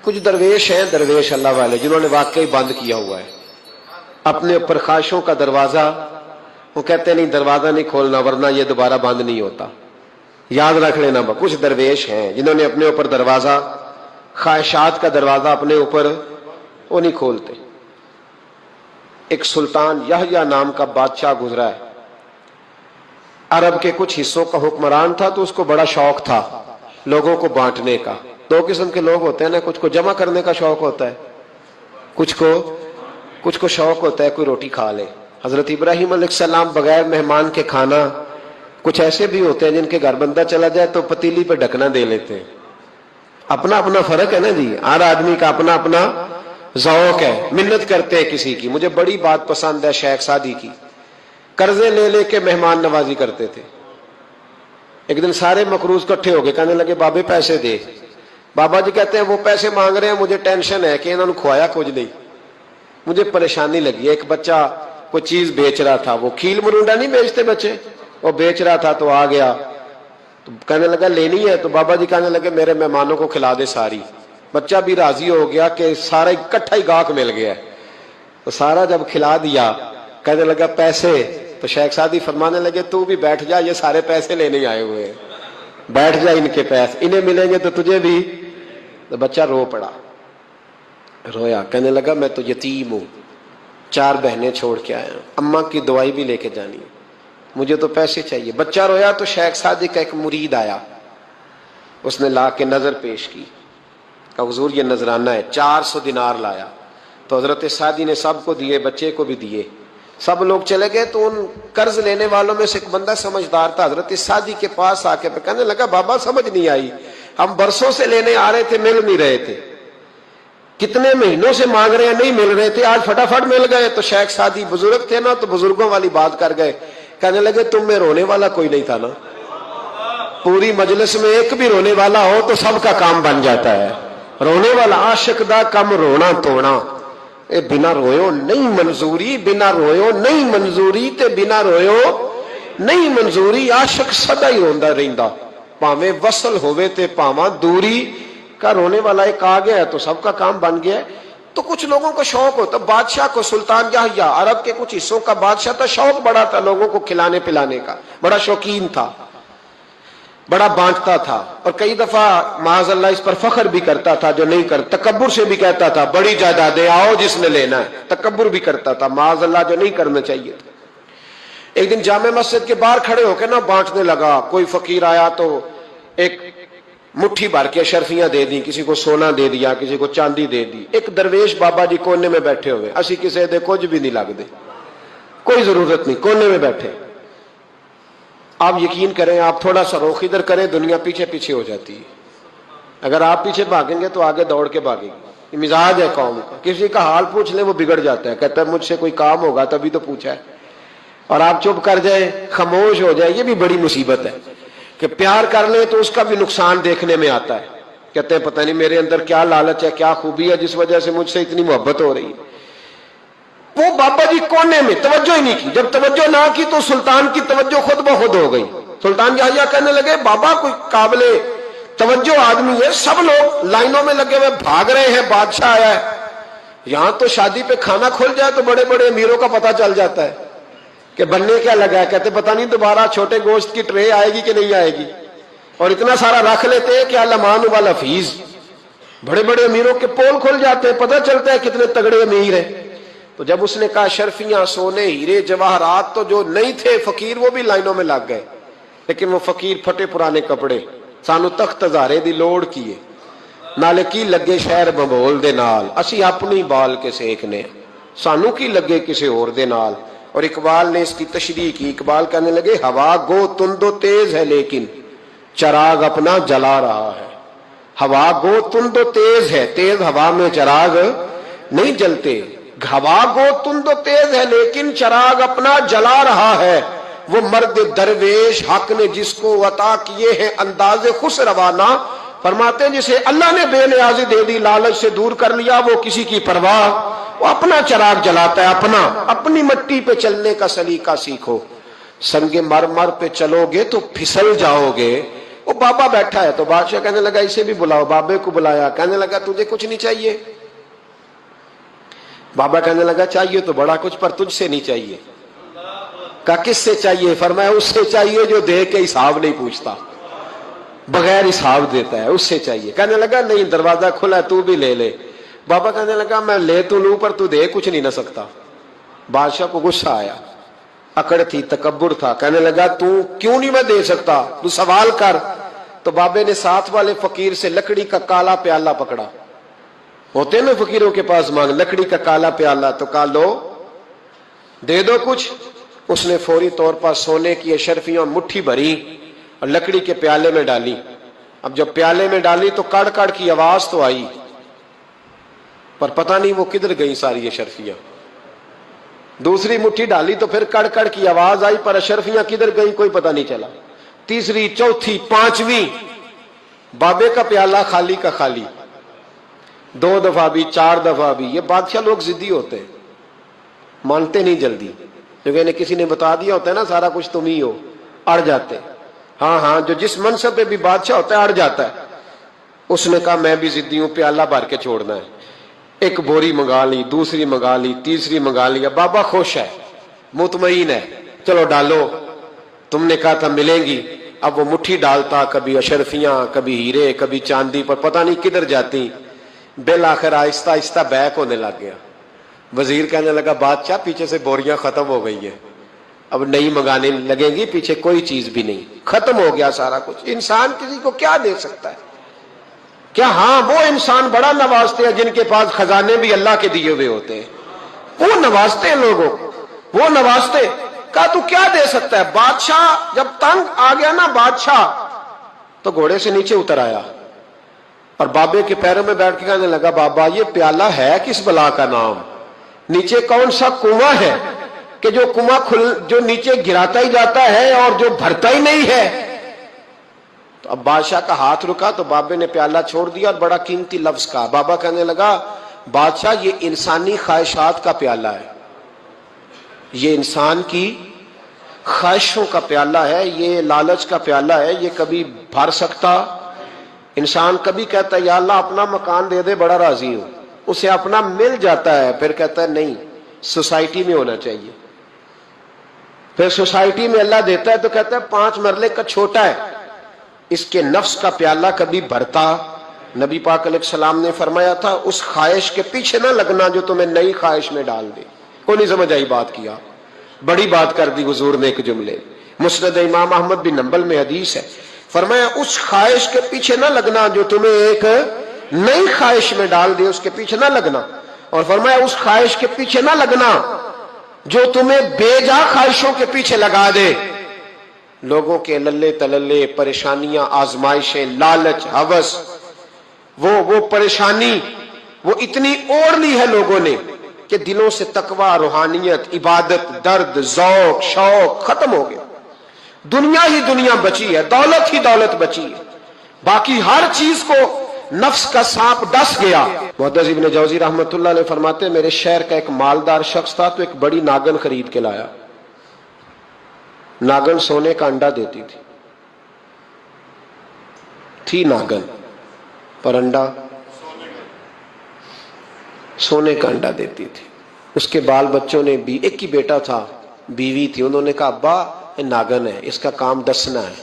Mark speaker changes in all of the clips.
Speaker 1: کچھ درویش ہیں، درویش اللہ والے، جنہوں نے واقعی بند کیا ہوا ہے اپنے اوپر خواہشوں کا دروازہ. وہ کہتے ہیں نہیں دروازہ نہیں کھولنا ورنہ یہ دوبارہ بند نہیں ہوتا. یاد رکھ لینا، کچھ درویش ہیں جنہوں نے اپنے اوپر دروازہ، خواہشات کا دروازہ اپنے اوپر وہ نہیں کھولتے. ایک سلطان یحییٰ نام کا بادشاہ گزرا ہے، عرب کے کچھ حصوں کا حکمران تھا، تو اس کو بڑا شوق تھا لوگوں کو بانٹنے کا. دو قسم کے لوگ ہوتے ہیں نا، کچھ کو جمع کرنے کا شوق ہوتا ہے، کچھ کو شوق ہوتا ہے کوئی روٹی کھا لے. حضرت ابراہیم علیہ السلام بغیر مہمان کے کھانا، کچھ ایسے بھی ہوتے ہیں جن کے گھر بندہ چلا جائے تو پتیلی پہ ڈھکنا دے لیتے ہیں. اپنا اپنا فرق ہے نا جی، ہر آدمی کا اپنا اپنا ذوق ہے. منت کرتے ہیں کسی کی. مجھے بڑی بات پسند ہے شیخ سعدی کی، قرضے لے لے کے مہمان نوازی کرتے تھے. ایک دن سارے مقروض کٹھے ہو گئے، کہنے لگے بابے پیسے دے. بابا جی کہتے ہیں وہ پیسے مانگ رہے ہیں، مجھے ٹینشن ہے کہ انہوں نے کھوایا کچھ نہیں، مجھے پریشانی لگی. ایک بچہ کوئی چیز بیچ رہا تھا، وہ کھیل مرونڈا نہیں بیچتے بچے، وہ بیچ رہا تھا تو آ گیا، تو کہنے لگا لینی ہے. تو بابا جی کہنے لگے میرے مہمانوں کو کھلا دے ساری. بچہ بھی راضی ہو گیا کہ سارا اکٹھا ہی گاہک مل گیا. تو سارا جب کھلا دیا کہنے لگا پیسے. تو شیخ سعدی فرمانے لگے تو بھی بیٹھ جا، یہ سارے پیسے لینے آئے ہوئے ہیں، بیٹھ جا، ان کے پیسے انہیں ملیں گے تو تجھے بھی. تو بچہ رو پڑا، رویا، کہنے لگا میں تو یتیم ہوں، 4 بہنیں چھوڑ کے آیا ہوں، اماں کی دوائی بھی لے کے جانی ہے، مجھے تو پیسے چاہیے. بچہ رویا تو شیخ سعدی کا ایک مرید آیا، اس نے لا کے نظر پیش کی، کہ حضور یہ نذرانہ ہے. 400 دینار لایا. تو حضرت سعدی نے سب کو دیے، بچے کو بھی دیے. سب لوگ چلے گئے. تو ان قرض لینے والوں میں سے ایک بندہ سمجھدار تھا، حضرت سعدی کے پاس آ کے کہنے لگا بابا سمجھ نہیں آئی، ہم برسوں سے لینے آ رہے تھے، مل نہیں رہے تھے، کتنے مہینوں سے مانگ رہے ہیں نہیں مل رہے تھے، آج فٹافٹ مل گئے. تو شیخ سعدی بزرگ تھے نا، تو بزرگوں والی بات کر گئے. کہنے لگے تم میں رونے والا کوئی نہیں تھا نا، پوری مجلس میں ایک بھی رونے والا ہو تو سب کا کام بن جاتا ہے. رونے والا عاشق دا کم رونا توڑا، اے بنا رویو نہیں منظوری، بنا رویو نہیں منظوری تے بنا رویو نہیں منظوری. عاشق سدا ہی روندا رہندا، پاویں وصل ہوئے تے پاواں دوری. کا رونے والا ایک آ گیا ہے تو سب کا کام بن گیا ہے. تو کچھ لوگوں کو شوق ہوتا، بادشاہ کو سلطان یحییٰ عرب کے کچھ حصوں کا بادشاہ تھا، شوق بڑا تھا لوگوں کو کھلانے پلانے کا، بڑا شوقین تھا، بڑا بانٹتا تھا. اور کئی دفعہ معاذ اللہ اس پر فخر بھی کرتا تھا جو نہیں کرتا، تکبر سے بھی کہتا تھا بڑی جائیدادیں آؤ جس نے لینا ہے، تکبر بھی کرتا تھا معاذ اللہ جو نہیں کرنا چاہیے تھا. ایک دن جامع مسجد کے باہر کھڑے ہو کے نا بانٹنے لگا. کوئی فقیر آیا تو ایک مٹھی بھر کے شرفیاں دے دی، کسی کو سونا دے دیا، کسی کو چاندی دے دی. ایک درویش بابا جی کونے میں بیٹھے ہوئے، اسی کسی دے کچھ بھی نہیں لگ دے، کوئی ضرورت نہیں، کونے میں بیٹھے. آپ یقین کریں، آپ تھوڑا سا رخ ادھر کریں، دنیا پیچھے پیچھے ہو جاتی ہے. اگر آپ پیچھے بھاگیں گے تو آگے دوڑ کے بھاگے گی. یہ مزاج ہے قوم کا، کسی کا حال پوچھ لیں وہ بگڑ جاتا ہے، کہتا ہے مجھ سے کوئی کام ہوگا تبھی تو پوچھا ہے. اور آپ چپ کر جائیں، خاموش ہو جائے، یہ بھی بڑی مصیبت ہے. کہ پیار کر لیں تو اس کا بھی نقصان دیکھنے میں آتا ہے. کہتے ہیں پتہ نہیں میرے اندر کیا لالچ ہے، کیا خوبی ہے جس وجہ سے مجھ سے اتنی محبت ہو رہی ہے. وہ بابا جی کونے میں توجہ ہی نہیں کی. جب توجہ نہ کی تو سلطان کی توجہ خود بخود ہو گئی. سلطان یحییٰ کہنے لگے بابا کوئی قابل توجہ آدمی ہے، سب لوگ لائنوں میں لگے ہوئے بھاگ رہے ہیں، بادشاہ آیا ہے. یہاں تو شادی پہ کھانا کھل جائے تو بڑے بڑے امیروں کا پتہ چل جاتا ہے کہ بننے کیا لگا ہے. کہتے پتہ نہیں دوبارہ چھوٹے گوشت کی ٹرے آئے گی کہ نہیں آئے گی. اور اتنا سارا رکھ لیتے ہیں کہ علمان والحفیظ، بڑے بڑے امیروں کے پول کھل جاتے ہیں، پتہ چلتا ہے کتنے تگڑے امیر ہیں. تو جب اس نے کہا شرفیاں، سونے، ہیرے، جواہرات، تو جو نہیں تھے فقیر وہ بھی لائنوں میں لگ گئے. لیکن وہ فقیر پھٹے پرانے کپڑے، سانو تخت ہزارے دی لوڑ کیے، نالے کی لگے شہر بمبول دے نال، اسی اپنی بال کے سیکنے، سانو کی لگے کسی اور دے نال. اور اقبال نے اس کی تشریح کی. اقبال کہنے لگے ہوا گو تند و تیز ہے لیکن چراغ اپنا جلا رہا ہے. ہوا گو تند و تیز ہے، تیز ہوا میں چراغ نہیں جلتے. ہوا گو تند و تیز ہے لیکن چراغ اپنا جلا رہا ہے. وہ مرد درویش حق نے جس کو عطا کیے ہیں انداز خوش روانہ، فرماتے ہیں جسے اللہ نے بے نیازی دے دی، لالچ سے دور کر لیا، وہ کسی کی پرواہ، وہ اپنا چراغ جلاتا ہے. اپنی مٹی پہ چلنے کا سلیقہ سیکھو. سنگ مرمر پہ چلو گے تو پھسل جاؤ گے، وہ بابا بیٹھا ہے تو بادشاہ کہنے لگا اسے بھی بلاؤ. بابے کو بلایا, کہنے لگا تجھے کچھ نہیں چاہیے؟ بابا کہنے لگا چاہیے تو بڑا کچھ, پر تجھ سے نہیں چاہیے. کہا کس سے چاہیے؟ فرمایا اس سے چاہیے جو دے کے حساب نہیں پوچھتا, بغیر حساب دیتا ہے, اس سے چاہیے. کہنے لگا نہیں, دروازہ کھلا ہے, تو بھی لے لے. بابا کہنے لگا میں لے تو لوں پر تو دے کچھ نہیں نہ سکتا. بادشاہ کو غصہ آیا, اکڑ تھی, تکبر تھا. کہنے لگا تو کیوں نہیں میں دے سکتا, تو سوال کر. تو بابے نے ساتھ والے فقیر سے لکڑی کا کالا پیالہ پکڑا, ہوتے نا فقیروں کے پاس مانگ, لکڑی کا کالا پیالہ, تو کہا لو دے دو کچھ. اس نے فوری طور پر سونے کی اشرفیاں مٹھی بھری اور لکڑی کے پیالے میں ڈالی. اب جب پیالے میں ڈالی تو کڑ کڑ کی آواز تو آئی, پر پتہ نہیں وہ کدھر گئی ساری اشرفیاں. دوسری مٹھی ڈالی تو پھر کڑ کڑ کی آواز آئی, پر اشرفیاں کدھر گئی کوئی پتہ نہیں چلا. تیسری, چوتھی, پانچویں, بابے کا پیالہ خالی کا خالی. 2 دفعہ بھی, 4 دفعہ بھی. یہ بادشاہ لوگ ضدی ہوتے ہیں, مانتے نہیں جلدی, کیونکہ انہیں کسی نے بتا دیا ہوتا ہے نا سارا کچھ تم ہی ہو, اڑ جاتے. ہاں جو جس منصب پہ بھی بادشاہ ہوتا ہے اڑ جاتا ہے. اس نے کہا میں بھی ضدی ہوں, پیالہ بھر کے چھوڑنا ہے. ایک بوری منگا لی, دوسری منگا لی, تیسری منگا لی. بابا خوش ہے, مطمئن ہے, چلو ڈالو, تم نے کہا تھا ملیں گی. اب وہ مٹھی ڈالتا, کبھی اشرفیاں, کبھی ہیرے, کبھی چاندی, پر پتہ نہیں کدھر جاتی. بالآخر آہستہ آہستہ بیک ہونے لگ گیا. وزیر کہنے لگا بادشاہ پیچھے سے بوریاں ختم ہو گئی ہیں, اب نئی منگانے لگیں گی, پیچھے کوئی چیز بھی نہیں, ختم ہو گیا سارا کچھ. انسان کسی کو کیا دے سکتا ہے؟ کیا ہاں وہ انسان بڑا نوازتے ہیں جن کے پاس خزانے بھی اللہ کے دیے ہوئے ہوتے ہیں, وہ نوازتے ہیں لوگوں کو, وہ نوازتے. کہا تو کیا دے سکتا ہے؟ بادشاہ جب تنگ آ گیا نا بادشاہ, تو گھوڑے سے نیچے اتر آیا اور بابے کے پیروں میں بیٹھ کے کہنے لگا بابا یہ پیالہ ہے کس بلا کا نام؟ نیچے کون سا کنواں ہے کہ جو کنواں جو نیچے گراتا ہی جاتا ہے اور جو بھرتا ہی نہیں ہے؟ تو اب بادشاہ کا ہاتھ رکا تو بابے نے پیالہ چھوڑ دیا اور بڑا قیمتی لفظ کہا. بابا کہنے لگا بادشاہ یہ انسانی خواہشات کا پیالہ ہے, یہ انسان کی خواہشوں کا پیالہ ہے, یہ لالچ کا پیالہ ہے, یہ کبھی بھر سکتا. انسان کبھی کہتا ہے یا اللہ اپنا مکان دے دے بڑا راضی ہوں, اسے اپنا مل جاتا ہے, پھر کہتا ہے نہیں سوسائٹی میں ہونا چاہیے. پھر سوسائٹی میں اللہ دیتا ہے تو کہتا ہے 5 مرلے کا چھوٹا ہے. اس کے نفس کا پیالہ کبھی بھرتا. نبی پاک علیہ السلام نے فرمایا تھا اس خواہش کے پیچھے نہ لگنا جو تمہیں نئی خواہش میں ڈال دے. کوئی نہیں سمجھ آئی بات کیا, بڑی بات کر دی حضور نے ایک جملے. مسند امام احمد بن حنبل میں حدیث ہے, فرمایا اس خواہش کے پیچھے نہ لگنا جو تمہیں ایک نئی خواہش میں ڈال دے, اس کے پیچھے نہ لگنا. اور فرمایا اس خواہش کے پیچھے نہ لگنا جو تمہیں بے جا خواہشوں کے پیچھے لگا دے. لوگوں کے للے تللے, پریشانیاں, آزمائشیں, لالچ, ہوس, وہ پریشانی وہ اتنی اوڑھ لی ہے لوگوں نے کہ دلوں سے تقوی, روحانیت, عبادت, درد, ذوق, شوق ختم ہو گیا. دنیا ہی دنیا بچی ہے, دولت ہی دولت بچی ہے, باقی ہر چیز کو نفس کا سانپ ڈس گیا. محدث ابن جوزی رحمۃ اللہ علیہ فرماتے میرے شہر کا ایک مالدار شخص تھا تو ایک بڑی ناگن خرید کے لایا. ناگن سونے کا انڈا دیتی تھی ناگن, پر انڈا سونے کا انڈا دیتی تھی. اس کے بال بچوں نے بھی, ایک ہی بیٹا تھا, بیوی تھی, انہوں نے کہا ابا یہ ناگن ہے, اس کا کام دسنا ہے,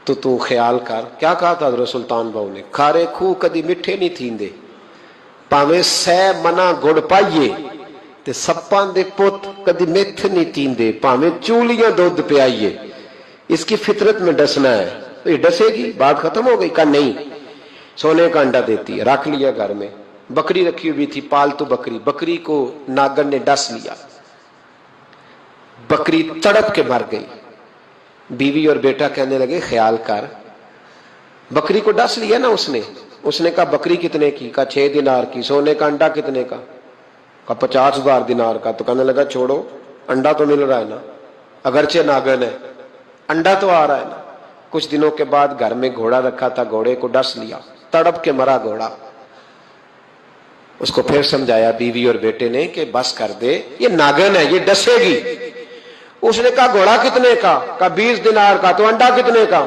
Speaker 1: تو خیال کر. کیا کہا تھا حضرت سلطان بہو نے, کھارے کھو کدی مٹھے نہیں تھیندے, پاویں سہ منا گڑ پائیے تے سپاں دے پت کدی میتھ نہیں تیندے, پاویں چولیاں دودھ پیائیے, اس کی فطرت میں ڈسنا ہے. تو یہ ڈسے گی, بات ختم ہو گئی. کہا نہیں, سونے کا انڈا دیتی ہے. رکھ لیا گھر میں. بکری رکھی ہوئی تھی, پالتو بکری. بکری کو ناگن نے ڈس لیا, بکری تڑپ کے مر گئی. بیوی اور بیٹا کہنے لگے خیال کر, بکری کو ڈس لیا نا اس نے کہا بکری کتنے کی؟ کہا 6 دینار کی. سونے کا انڈا کتنے کا؟ کہا 50,000 دینار کا. تو کہنے لگا چھوڑو, انڈا تو مل رہا ہے نا, اگرچہ ناگن ہے, انڈا تو آ رہا ہے نا. کچھ دنوں کے بعد گھر میں گھوڑا رکھا تھا, گھوڑے کو ڈس لیا, تڑپ کے مرا گھوڑا. اس کو پھر سمجھایا بیوی اور بیٹے نے کہ بس کر دے, یہ ناگن ہے, یہ ڈسے گی. اس نے کہا گھوڑا کتنے کا؟ کہا 20 دینار کا. تو انڈا کتنے کا؟